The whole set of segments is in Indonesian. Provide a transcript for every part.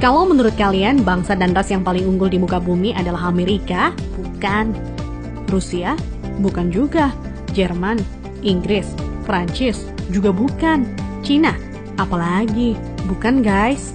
Kalau menurut kalian bangsa dan ras yang paling unggul di muka bumi adalah Amerika? Bukan. Rusia? Bukan juga. Jerman? Inggris? Prancis? Juga bukan. Cina? Apalagi? Bukan guys.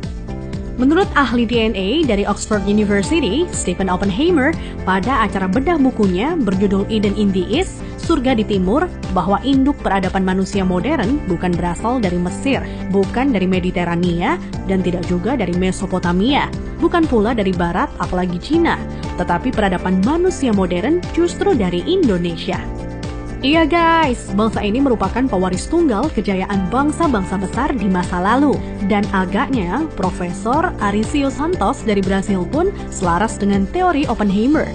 Menurut ahli DNA dari Oxford University, Stephen Oppenheimer, pada acara bedah bukunya berjudul Eden in the East, Surga di Timur, bahwa induk peradaban manusia modern bukan berasal dari Mesir, bukan dari Mediterania, dan tidak juga dari Mesopotamia, bukan pula dari Barat apalagi Cina, tetapi peradaban manusia modern justru dari Indonesia. Iya guys, bangsa ini merupakan pewaris tunggal kejayaan bangsa-bangsa besar di masa lalu. Dan agaknya, Profesor Arício Santos dari Brasil pun selaras dengan teori Oppenheimer.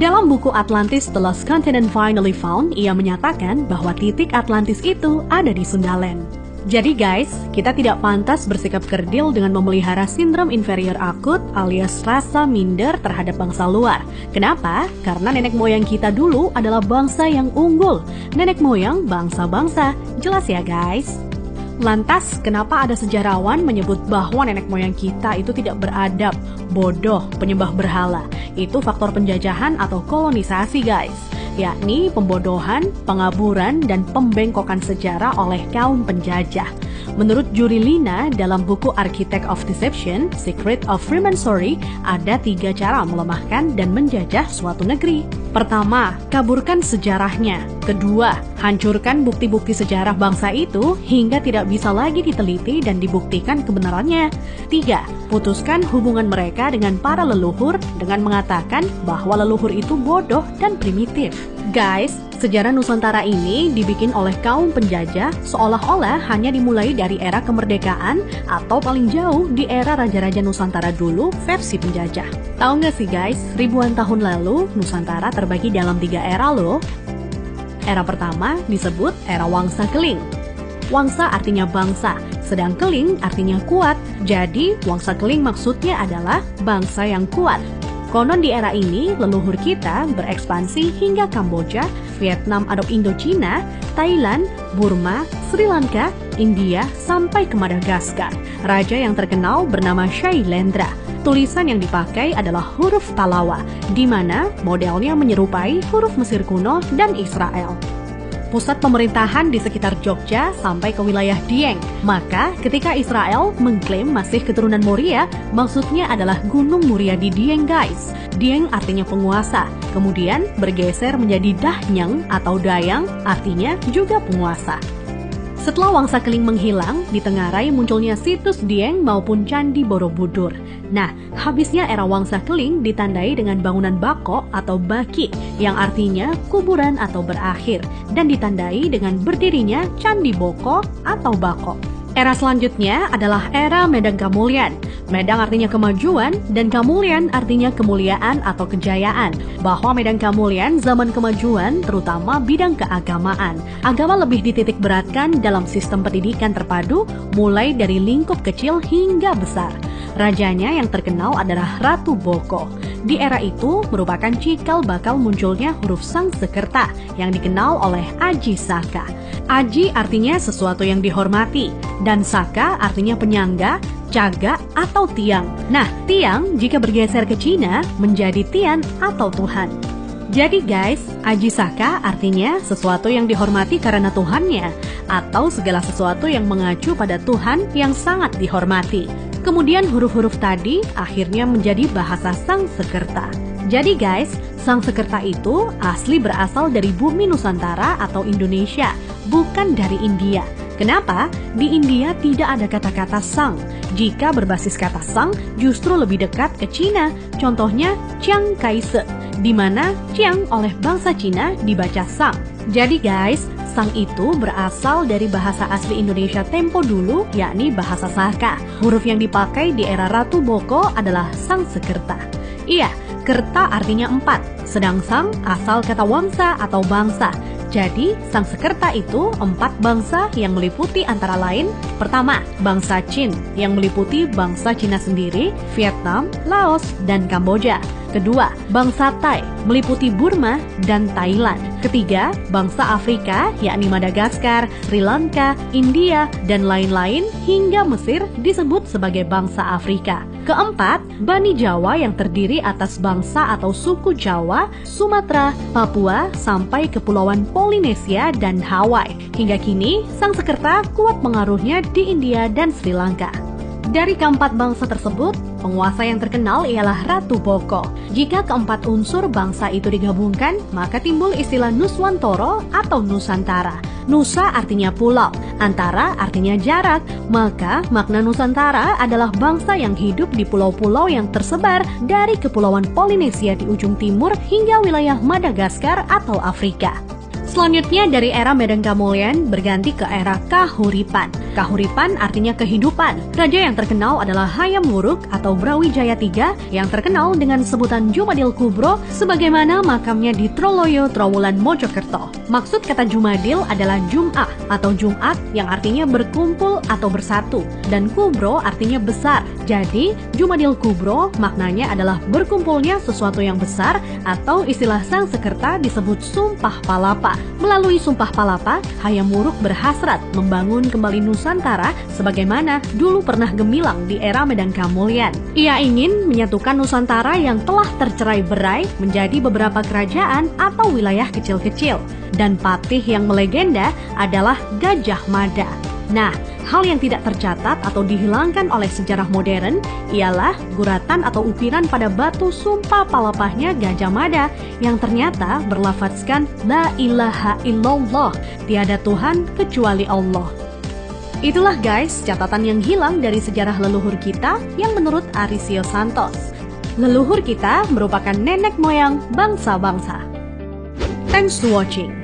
Dalam buku Atlantis The Lost Continent Finally Found, ia menyatakan bahwa titik Atlantis itu ada di Sundaland. Jadi guys, kita tidak pantas bersikap kerdil dengan memelihara sindrom inferior akut alias rasa minder terhadap bangsa luar. Kenapa? Karena nenek moyang kita dulu adalah bangsa yang unggul. Nenek moyang bangsa-bangsa. Jelas ya guys? Lantas, kenapa ada sejarawan menyebut bahwa nenek moyang kita itu tidak beradab, bodoh, penyembah berhala? Itu faktor penjajahan atau kolonisasi guys, yakni pembodohan, pengaburan, dan pembengkokan sejarah oleh kaum penjajah. Menurut Juri Lina dalam buku Architect of Deception, Secret of Freemasonry, ada 3 cara melemahkan dan menjajah suatu negeri. Pertama, kaburkan sejarahnya. Kedua, hancurkan bukti-bukti sejarah bangsa itu hingga tidak bisa lagi diteliti dan dibuktikan kebenarannya. 3, putuskan hubungan mereka dengan para leluhur dengan mengatakan bahwa leluhur itu bodoh dan primitif. Guys, sejarah Nusantara ini dibikin oleh kaum penjajah seolah-olah hanya dimulai dari era kemerdekaan atau paling jauh di era Raja-Raja Nusantara dulu versi penjajah. Tahu nggak sih guys, ribuan tahun lalu Nusantara terbagi dalam 3 era loh. Era pertama disebut era Wangsa Keling. Wangsa artinya bangsa, sedang Keling artinya kuat. Jadi Wangsa Keling maksudnya adalah bangsa yang kuat. Konon di era ini, leluhur kita berekspansi hingga Kamboja, Vietnam atau Indochina, Thailand, Burma, Sri Lanka, India, sampai ke Madagaskar. Raja yang terkenal bernama Shailendra. Tulisan yang dipakai adalah huruf Talawa, di mana modelnya menyerupai huruf Mesir kuno dan Israel. Pusat pemerintahan di sekitar Jogja sampai ke wilayah Dieng. Maka ketika Israel mengklaim masih keturunan Moria, maksudnya adalah Gunung Muria di Dieng guys. Dieng artinya penguasa, kemudian bergeser menjadi Dahnyang atau Dayang, artinya juga penguasa. Setelah Wangsa Keling menghilang, di Tenggarai munculnya situs Dieng maupun Candi Borobudur. Nah, habisnya era Wangsa Keling ditandai dengan bangunan Bako atau Baki, yang artinya kuburan atau berakhir, dan ditandai dengan berdirinya Candi Boko atau Bako. Era selanjutnya adalah era Medang Kamulyan. Medang artinya kemajuan dan Kamulyan artinya kemuliaan atau kejayaan. Bahwa Medang Kamulyan zaman kemajuan terutama bidang keagamaan. Agama lebih dititik beratkan dalam sistem pendidikan terpadu mulai dari lingkup kecil hingga besar. Rajanya yang terkenal adalah Ratu Boko. Di era itu merupakan cikal bakal munculnya huruf Sangsekerta yang dikenal oleh Aji Saka. Aji artinya sesuatu yang dihormati, dan Saka artinya penyangga, caga, atau tiang. Nah, tiang jika bergeser ke Cina menjadi Tian atau Tuhan. Jadi guys, Aji Saka artinya sesuatu yang dihormati karena Tuhannya, atau segala sesuatu yang mengacu pada Tuhan yang sangat dihormati. Kemudian huruf-huruf tadi akhirnya menjadi bahasa Sangsekerta. Jadi guys, Sangsekerta itu asli berasal dari bumi Nusantara atau Indonesia, bukan dari India. Kenapa? Di India tidak ada kata-kata sang. Jika berbasis kata sang, justru lebih dekat ke Cina. Contohnya Chiang Kai-shek, di mana Chiang oleh bangsa Cina dibaca sang. Jadi guys, sang itu berasal dari bahasa asli Indonesia tempo dulu, yakni bahasa Saka. Huruf yang dipakai di era Ratu Boko adalah Sangsekerta. Iya, kerta artinya 4, sedang sang asal kata wangsa atau bangsa. Jadi, Sangsekerta itu 4 bangsa yang meliputi antara lain, pertama, bangsa Qin yang meliputi bangsa Cina sendiri, Vietnam, Laos, dan Kamboja. Kedua, bangsa Thai, meliputi Burma dan Thailand. Ketiga, bangsa Afrika, yakni Madagaskar, Sri Lanka, India, dan lain-lain hingga Mesir disebut sebagai bangsa Afrika. Keempat, Bani Jawa yang terdiri atas bangsa atau suku Jawa, Sumatera, Papua, sampai Kepulauan Polinesia dan Hawaii. Hingga kini, Sangsekerta kuat pengaruhnya di India dan Sri Lanka. Dari keempat bangsa tersebut, penguasa yang terkenal ialah Ratu Boko. Jika keempat unsur bangsa itu digabungkan, maka timbul istilah Nuswantara atau Nusantara. Nusa artinya pulau, antara artinya jarak, maka makna Nusantara adalah bangsa yang hidup di pulau-pulau yang tersebar dari Kepulauan Polinesia di ujung timur hingga wilayah Madagaskar atau Afrika. Selanjutnya dari era Medan Kamulyan berganti ke era Kahuripan. Kahuripan artinya kehidupan. Raja yang terkenal adalah Hayam Wuruk atau Brawijaya III yang terkenal dengan sebutan Jumadil Kubro sebagaimana makamnya di Troloyo, Trowulan, Mojokerto. Maksud kata Jumadil adalah Jum'ah atau Jumat yang artinya berkumpul atau bersatu dan Kubro artinya besar. Jadi Jumadil Kubro maknanya adalah berkumpulnya sesuatu yang besar atau istilah Sangsekerta disebut Sumpah Palapa. Melalui Sumpah Palapa, Hayam Wuruk berhasrat membangun kembali Nusantara sebagaimana dulu pernah gemilang di era Medan Kamulyan. Ia ingin menyatukan Nusantara yang telah tercerai-berai menjadi beberapa kerajaan atau wilayah kecil-kecil. Dan patih yang melegenda adalah Gajah Mada. Nah, hal yang tidak tercatat atau dihilangkan oleh sejarah modern ialah guratan atau ukiran pada batu sumpah palapahnya Gajah Mada yang ternyata berlafadzkan La ilaha illallah, tiada Tuhan kecuali Allah. Itulah guys catatan yang hilang dari sejarah leluhur kita yang menurut Arisio Santos. Leluhur kita merupakan nenek moyang bangsa-bangsa. Thanks to watching.